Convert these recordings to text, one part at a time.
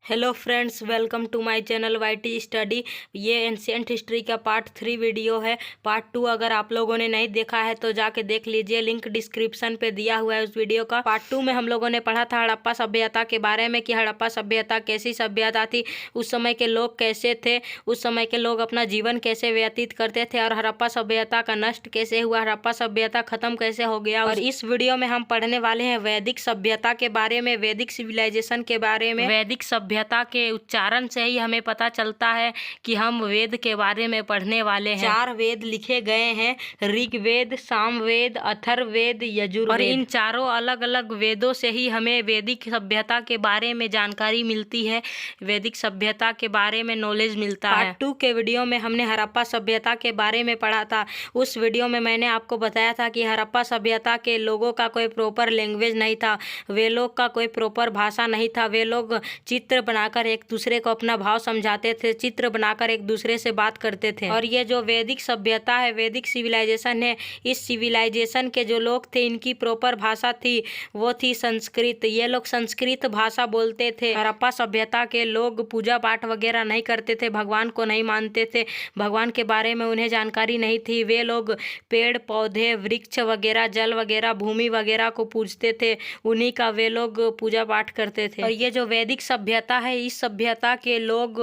Hello friends, welcome to my channel YT study. ये ancient history का part 3 video है। Part 2 अगर आप लोगों ने नहीं देखा है तो जाके देख लीजिए, लिंक डिस्क्रिप्शन पे दिया हुआ है उस वीडियो का। पार्ट 2 में हम लोगों ने पढ़ा था हड़प्पा सभ्यता के बारे में कि हड़प्पा सभ्यता कैसी सभ्यता थी, उस समय के लोग कैसे थे, उस समय के लोग अपना जीवन कैसे व्यतीत करते थे और हड़प्पा सभ्यता का नष्ट कैसे हुआ, हड़प्पा सभ्यता खत्म कैसे हो गया। और इस वीडियो में हम पढ़ने वाले हैं वैदिक सभ्यता के बारे में, वैदिक सिविलाइजेशन के बारे में। वैदिक सभ्यता के उच्चारण से ही हमें पता चलता है कि हम वेद के बारे में पढ़ने वाले हैं। 4 वेद लिखे गए हैं, ऋग्वेद, सामवेद, अथर्ववेद, यजुर्वेद। और इन चारों अलग अलग वेदों से ही हमें वैदिक सभ्यता के बारे में जानकारी मिलती है, वैदिक सभ्यता के बारे में नॉलेज मिलता है। पार्ट 2 के वीडियो में हमने हड़प्पा सभ्यता के बारे में पढ़ा था। उस वीडियो में मैंने आपको बताया था कि हड़प्पा सभ्यता के लोगों का कोई प्रॉपर लैंग्वेज नहीं था, वे लोग का कोई प्रॉपर भाषा नहीं था। वे लोग चित्र बनाकर एक दूसरे को अपना भाव समझाते थे, चित्र बनाकर एक दूसरे से बात करते थे। और ये जो वैदिक सभ्यता है, वैदिक सिविलाइजेशन है, इस सिविलाइजेशन के जो लोग थे इनकी प्रॉपर भाषा थी वो थी संस्कृत। ये लोग संस्कृत भाषा बोलते थे। हड़प्पा सभ्यता के लोग पूजा पाठ वगैरह नहीं करते थे, भगवान को नहीं मानते थे, भगवान के बारे में उन्हें जानकारी नहीं थी। वे लोग पेड़ पौधे, वृक्ष वगैरह, जल वगैरह, भूमि वगैरह को पूजते थे, उन्हीं का वे लोग पूजा पाठ करते थे। और ये जो वैदिक सभ्यता है, इस सभ्यता के लोग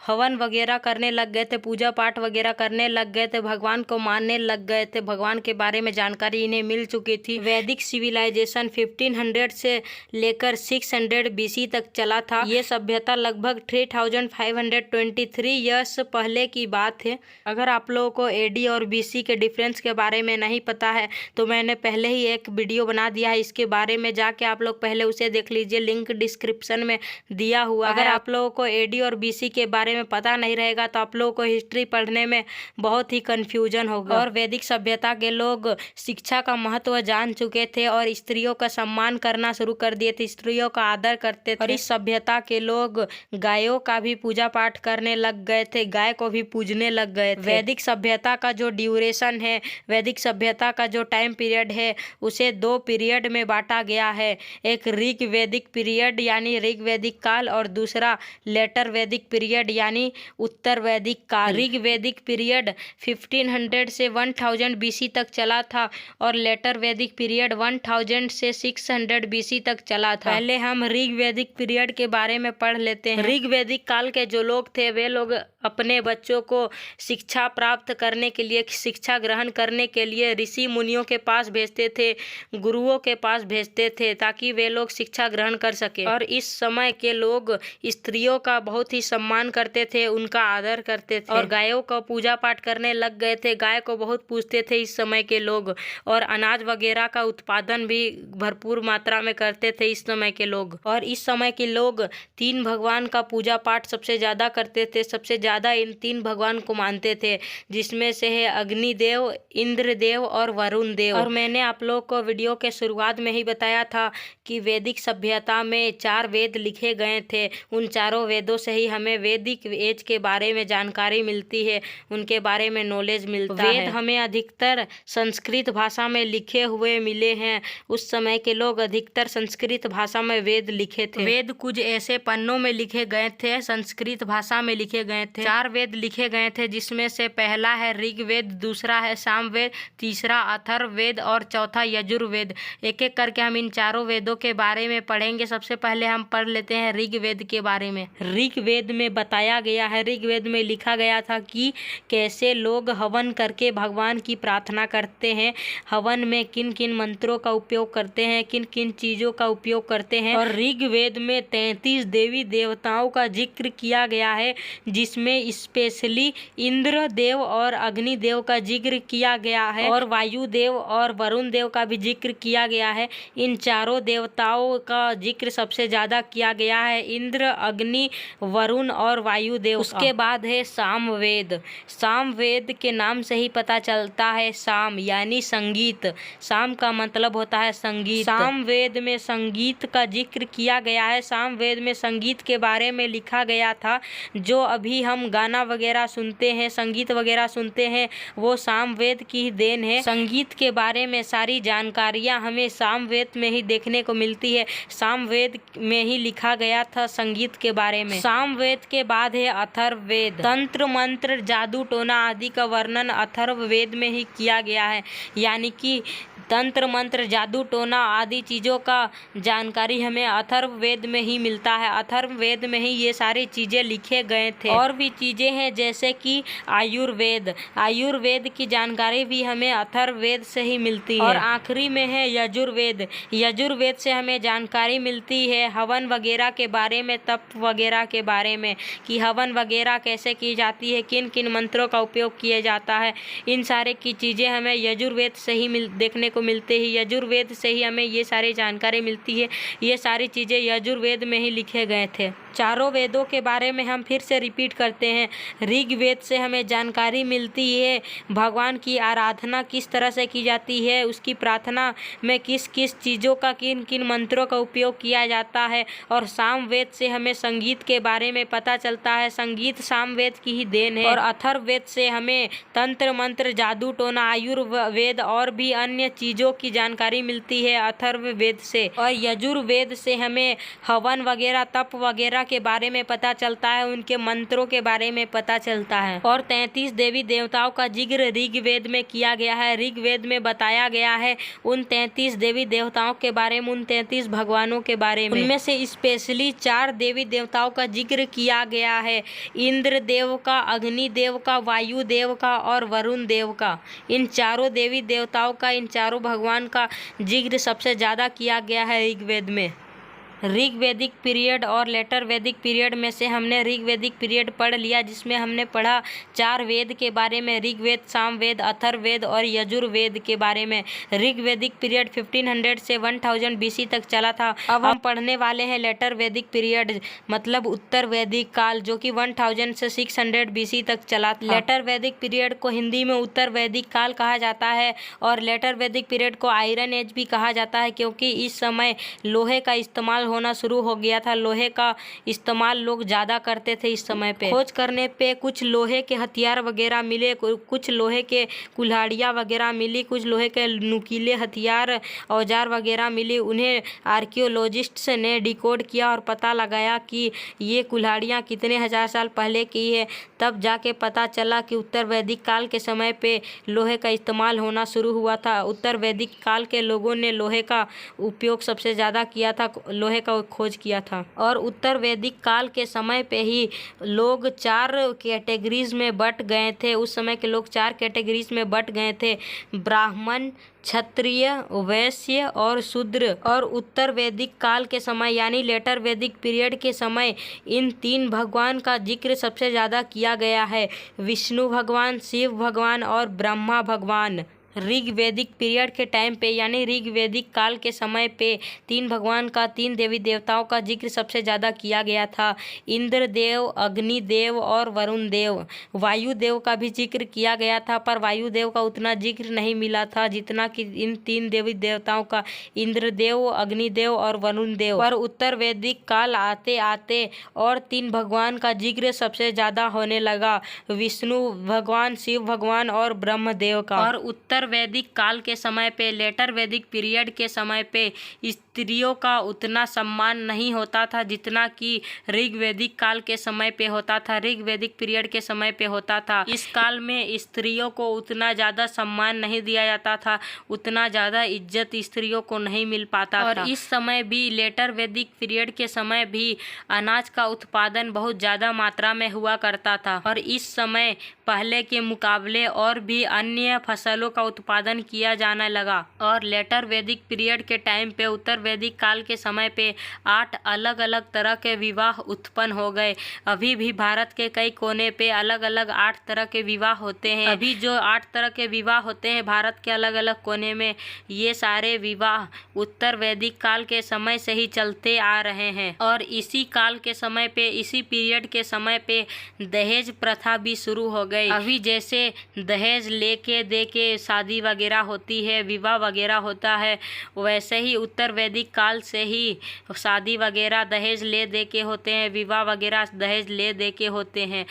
हवन वगैरह करने लग गए थे, पूजा पाठ वगैरह करने लग गए थे, भगवान को मानने लग गए थे, भगवान के बारे में जानकारी इन्हें मिल चुकी थी। वैदिक सिविलाइजेशन 1500 से लेकर 600 BC तक चला था। ये सभ्यता लगभग 3523 ईयर्स पहले की बात है। अगर आप लोगों को AD और BC के डिफरेंस के बारे में नहीं पता है तो मैंने पहले ही एक वीडियो बना दिया है इसके बारे में, जाके आप लोग पहले उसे देख लीजिए, लिंक डिस्क्रिप्शन में दिया हुआ। अगर आप लोगों को AD और BC के बारे में पता नहीं रहेगा तो आप लोगों को हिस्ट्री पढ़ने में बहुत ही कंफ्यूजन होगा। और वैदिक सभ्यता के लोग शिक्षा का महत्व जान चुके थे और स्त्रियों का सम्मान करना शुरू कर दिए थे, स्त्रियों का आदर करते थे। और इस सभ्यता के लोग गायों का भी पूजा पाठ करने लग गए थे, गाय को भी पूजने लग गए थे। वैदिक सभ्यता का जो ड्यूरेशन है, वैदिक सभ्यता का जो टाइम पीरियड है, उसे 2 पीरियड में बांटा गया है। एक ऋग वैदिक पीरियड यानी ऋग वैदिक काल और दूसरा लेटर वैदिक पीरियड यानी उत्तर वैदिक काल। ऋग वैदिक पीरियड 1500 से 1000 BC तक चला था और लेटर वैदिक पीरियड 1000 से 600 BC तक चला था। पहले हम ऋग वैदिक पीरियड के बारे में पढ़ लेते हैं। ऋग वैदिक काल के जो लोग थे वे लोग अपने बच्चों को शिक्षा प्राप्त करने के लिए, शिक्षा ग्रहण करने के लिए ऋषि मुनियों के पास भेजते थे, गुरुओं के पास भेजते थे ताकि वे लोग शिक्षा ग्रहण कर सके। और इस समय के लोग स्त्रियों का बहुत ही सम्मान करते थे, उनका आदर करते थे और गायों का पूजा पाठ करने लग गए थे। गाय को बहुत पूजते थे इस समय के लोग और अनाज वगैरह का उत्पादन भी भरपूर मात्रा में करते थे इस समय के लोग। और इस समय के लोग 3 भगवान का पूजा पाठ सबसे ज़्यादा करते थे, सबसे ज़्यादा इन 3 भगवान को मानते थे, जिसमें से है अग्निदेव, इंद्रदेव और वरुण देव। और मैंने आप लोग को वीडियो के शुरुआत में ही बताया था कि वैदिक सभ्यता में 4 वेद लिखे गए थे। उन चारों वेदों से ही हमें वैदिक एज के बारे में जानकारी मिलती है, उनके बारे में नॉलेज मिलता है। वेद हमें अधिकतर संस्कृत भाषा में लिखे हुए मिले हैं। उस समय के लोग अधिकतर संस्कृत भाषा में वेद लिखे थे। वेद कुछ ऐसे पन्नों में लिखे गए थे, संस्कृत भाषा में लिखे गए थे। 4 वेद लिखे गए थे, जिसमें से पहला है ऋग्वेद, दूसरा है सामवेद, तीसरा अथर्ववेद और चौथा यजुर्वेद। एक एक करके हम इन चारों वेदों के बारे में पढ़ेंगे। सबसे पहले हम पढ़ लेते हैं ऋग्वेद के बारे में। ऋग्वेद में बताया गया है, ऋग्वेद में लिखा गया था कि कैसे लोग हवन करके भगवान की प्रार्थना करते हैं, हवन में किन किन मंत्रों का उपयोग करते हैं, किन किन चीज़ों का उपयोग करते हैं। और ऋग्वेद में 33 देवी देवताओं का जिक्र किया गया है, जिसमें स्पेशली इंद्र देव और अग्नि देव का जिक्र किया गया है और वायु देव और वरुण देव का भी जिक्र किया गया है। इन चारों देवताओं का जिक्र सबसे ज़्यादा किया गया है, इंद्र, अग्नि, वरुण और वायुदेव। उसके बाद है सामवेद। सामवेद के नाम से ही पता चलता है, साम यानी संगीत, साम का मतलब होता है संगीत। सामवेद में संगीत का जिक्र किया गया है। सामवेद में संगीत के बारे में लिखा गया था, जो अभी हम हम गाना वगैरह सुनते हैं, संगीत वगैरह सुनते हैं, वो सामवेद की ही देन है। संगीत के बारे में सारी जानकारियाँ हमें सामवेद में ही देखने को मिलती है। सामवेद में ही लिखा गया था संगीत के बारे में। सामवेद के बाद है अथर्ववेद। तंत्र मंत्र जादू टोना आदि का वर्णन अथर्ववेद में ही किया गया है, यानी कि तंत्र मंत्र जादू टोना आदि चीज़ों का जानकारी हमें अथर्ववेद में ही मिलता है। अथर्ववेद में ही ये सारी चीज़ें लिखे गए थे। और भी चीज़ें हैं जैसे कि आयुर्वेद। आयुर्वेद की जानकारी भी हमें अथर्ववेद से ही मिलती है। और आखिरी में है यजुर्वेद। यजुर्वेद से हमें जानकारी मिलती है हवन वगैरह के बारे में, तप वगैरह के बारे में, कि हवन वगैरह कैसे की जाती है, किन किन मंत्रों का उपयोग किया जाता है। इन सारे की चीज़ें हमें यजुर्वेद से ही देखने को मिलते ही। यजुर्वेद से ही हमें ये सारी जानकारी मिलती है। ये सारी चीज़ें यजुर्वेद में ही लिखे गए थे। चारों वेदों के बारे में हम फिर से रिपीट करते हैं। ऋग्वेद से हमें जानकारी मिलती है भगवान की आराधना किस तरह से की जाती है, उसकी प्रार्थना में किस किस चीज़ों का, किन किन मंत्रों का उपयोग किया जाता है। और सामवेद से हमें संगीत के बारे में पता चलता है, संगीत सामवेद की ही देन है। और अथर्ववेद से हमें तंत्र मंत्र जादू टोना आयुर्वेद और भी अन्य चीज़ों की जानकारी मिलती है अथर्ववेद से। और यजुर्वेद से हमें हवन वगैरह, तप वगैरह के बारे में पता चलता है, उनके मंत्रों के बारे में पता चलता है। और 33 देवी देवताओं का जिक्र ऋग्वेद में किया गया है। ऋग्वेद में बताया गया है उन 33 देवी देवताओं के बारे में, उन 33 भगवानों के बारे में। उनमें से स्पेशली 4 देवी देवताओं का जिक्र किया गया है, इंद्र देव का, अग्नि देव का, वायु देव का और वरुण देव का। इन चारों देवी देवताओं का, इन चारों भगवान का जिक्र सबसे ज़्यादा किया गया है ऋग्वेद में। ऋग्वेदिक पीरियड और लेटर वैदिक पीरियड में से हमने ऋग्वेदिक पीरियड पढ़ लिया, जिसमें हमने पढ़ा 4 वेद के बारे में, ऋग्वेद, सामवेद, अथर्ववेद और यजुर्वेद के बारे में। ऋग्वेदिक पीरियड 1500 से 1000 BC तक चला था। अब हम पढ़ने वाले हैं लेटर वैदिक पीरियड, मतलब उत्तर वैदिक काल, जो कि 1000 से 600 BC तक चला था। लेटर वैदिक पीरियड को हिंदी में उत्तर वैदिक काल कहा जाता है और लेटर वैदिक पीरियड को आयरन एज भी कहा जाता है, क्योंकि इस समय लोहे का इस्तेमाल होना शुरू हो गया था। लोहे का इस्तेमाल लोग ज़्यादा करते थे इस समय पे। खोज करने पे कुछ लोहे के हथियार वगैरह मिले, कुछ लोहे के कुल्हाड़ियाँ वगैरह मिली, कुछ लोहे के नुकीले हथियार, औजार वगैरह मिली। उन्हें आर्कियोलॉजिस्ट्स ने डिकोड किया और पता लगाया कि ये कुल्हाड़ियाँ कितने हजार साल पहले की है। तब जाके पता चला कि उत्तर वैदिक काल के समय पे लोहे का इस्तेमाल होना शुरू हुआ था। उत्तर वैदिक काल के लोगों ने लोहे का उपयोग सबसे ज़्यादा किया था, लोहे का खोज किया था। और उत्तर वैदिक काल के समय पे ही लोग 4 कैटेगरीज में बट गए थे। उस समय के लोग 4 कैटेगरीज में बट गए थे, ब्राह्मण, क्षत्रिय, वैश्य और शूद्र। और उत्तर वैदिक काल के समय यानी लेटर वैदिक पीरियड के समय इन 3 भगवान का जिक्र सबसे ज़्यादा किया गया है, विष्णु भगवान, शिव भगवान और ब्रह्मा भगवान। ऋग्वेदिक पीरियड के टाइम पे यानी ऋग्वेदिक काल के समय पे 3 भगवान का, 3 देवी देवताओं का जिक्र सबसे ज़्यादा किया गया था, इंद्र देव, अग्नि देव और वरुण देव। वायु देव का भी जिक्र किया गया था, पर वायु देव का उतना जिक्र नहीं मिला था जितना कि इन 3 देवी देवताओं का, इंद्र देव, अग्नि देव और वरुण देव। पर उत्तर वैदिक काल आते आते और 3 भगवान का जिक्र सबसे ज़्यादा होने लगा, विष्णु भगवान, शिव भगवान और ब्रह्मदेव का। और उत्तर वैदिक काल के समय पे, लेटर वैदिक पीरियड के समय पे स्त्रियों का उतना सम्मान नहीं होता था जितना कि ऋग्वेदिक काल के समय पे होता था, ऋग्वेदिक पीरियड के समय पे होता था। इस काल में स्त्रियों को उतना ज़्यादा सम्मान नहीं दिया जाता था, उतना ज़्यादा इज्जत स्त्रियों को नहीं मिल पाता था। और इस समय भी, लेटर वैदिक पीरियड के समय भी अनाज का उत्पादन बहुत ज़्यादा मात्रा में हुआ करता था। और इस समय पहले के मुकाबले और भी अन्य फसलों का उत्पादन किया जाने लगा। और लेटर वैदिक पीरियड के टाइम पे, उत्तर वैदिक काल के समय पे 8 अलग अलग तरह के विवाह उत्पन्न हो गए। अभी भी भारत के कई कोने पे अलग अलग 8 तरह के विवाह होते हैं। अभी जो 8 तरह के विवाह होते हैं भारत के अलग अलग कोने में, ये सारे विवाह उत्तर वैदिक काल के समय से ही चलते आ रहे हैं। और इसी काल के समय पे, इसी पीरियड के समय पे दहेज प्रथा भी शुरू हो गई। अभी जैसे दहेज लेके दे के शादी वगैरह होती है, विवाह वगैरह होता है, वैसे ही उत्तर वैदिक वैदिक काल से ही शादी वगैरह दहेज ले दे के होते हैं, विवाह वगैरह दहेज ले दे के होते हैं।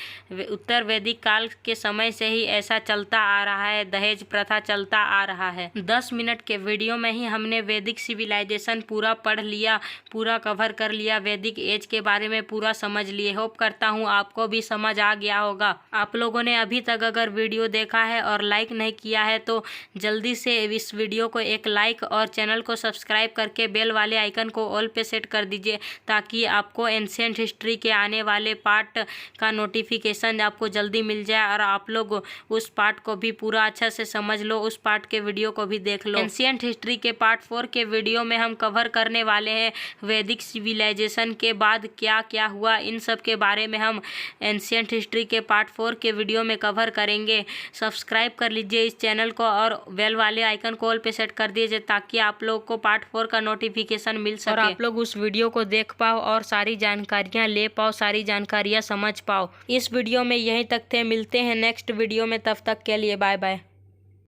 उत्तर वैदिक काल के समय से ही ऐसा चलता आ रहा है, दहेज प्रथा चलता आ रहा है। 10 मिनट के वीडियो में ही हमने वैदिक सिविलाइजेशन पूरा पढ़ लिया, पूरा कवर कर लिया, वैदिक एज के बारे में पूरा समझ लिए। होप करता हूँ आपको भी समझ आ गया होगा। आप लोगों ने अभी तक अगर वीडियो देखा है और लाइक नहीं किया है तो जल्दी से इस वीडियो को एक लाइक और चैनल को सब्सक्राइब करके बेल वाले आइकन को ऑल पे सेट कर दीजिए, ताकि आपको एंशिएंट हिस्ट्री के आने वाले पार्ट का नोटिफिकेशन आपको जल्दी मिल जाए और आप लोग उस पार्ट को भी पूरा अच्छा से समझ लो, उस पार्ट के वीडियो को भी देख लो। एंशिएंट हिस्ट्री के पार्ट 4 के वीडियो में हम कवर करने वाले हैं वैदिक सिविलाइजेशन के बाद क्या क्या हुआ, इन सब के बारे में हम एंशिएंट हिस्ट्री के पार्ट 4 के वीडियो में कवर करेंगे। सब्सक्राइब कर लीजिए इस चैनल को और बेल वाले आइकन को ऑल पे सेट कर दीजिए, ताकि आप लोग को पार्ट 4 का नोटिफिकेशन मिल सके और आप लोग उस वीडियो को देख पाओ और सारी जानकारियां ले पाओ, सारी जानकारियां समझ पाओ। इस वीडियो में यहीं तक थे, मिलते हैं नेक्स्ट वीडियो में, तब तक के लिए बाय बाय।